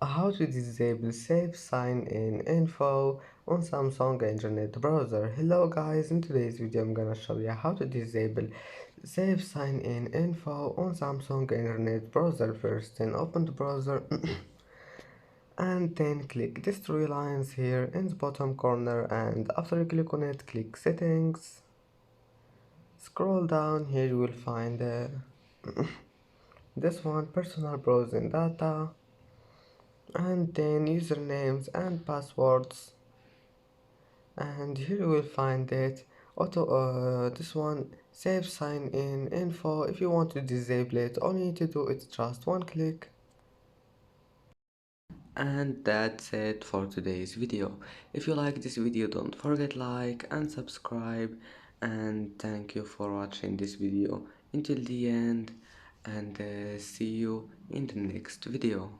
How to disable Safe Sign In info on Samsung Internet Browser. Hello guys, in today's video I'm gonna show you how to disable Safe Sign In info on Samsung Internet Browser. First, then open the browser and then click these three lines here in the bottom corner, and after you click on it, click Settings. Scroll down, here you will find this one, Personal Browsing Data, and then usernames and passwords, and here you will find it this one, save sign in info. If you want to disable it, all you need to do is just one click. And that's it for today's video. If you like this video, don't forget like and subscribe, and thank you for watching this video until the end, and see you in the next video.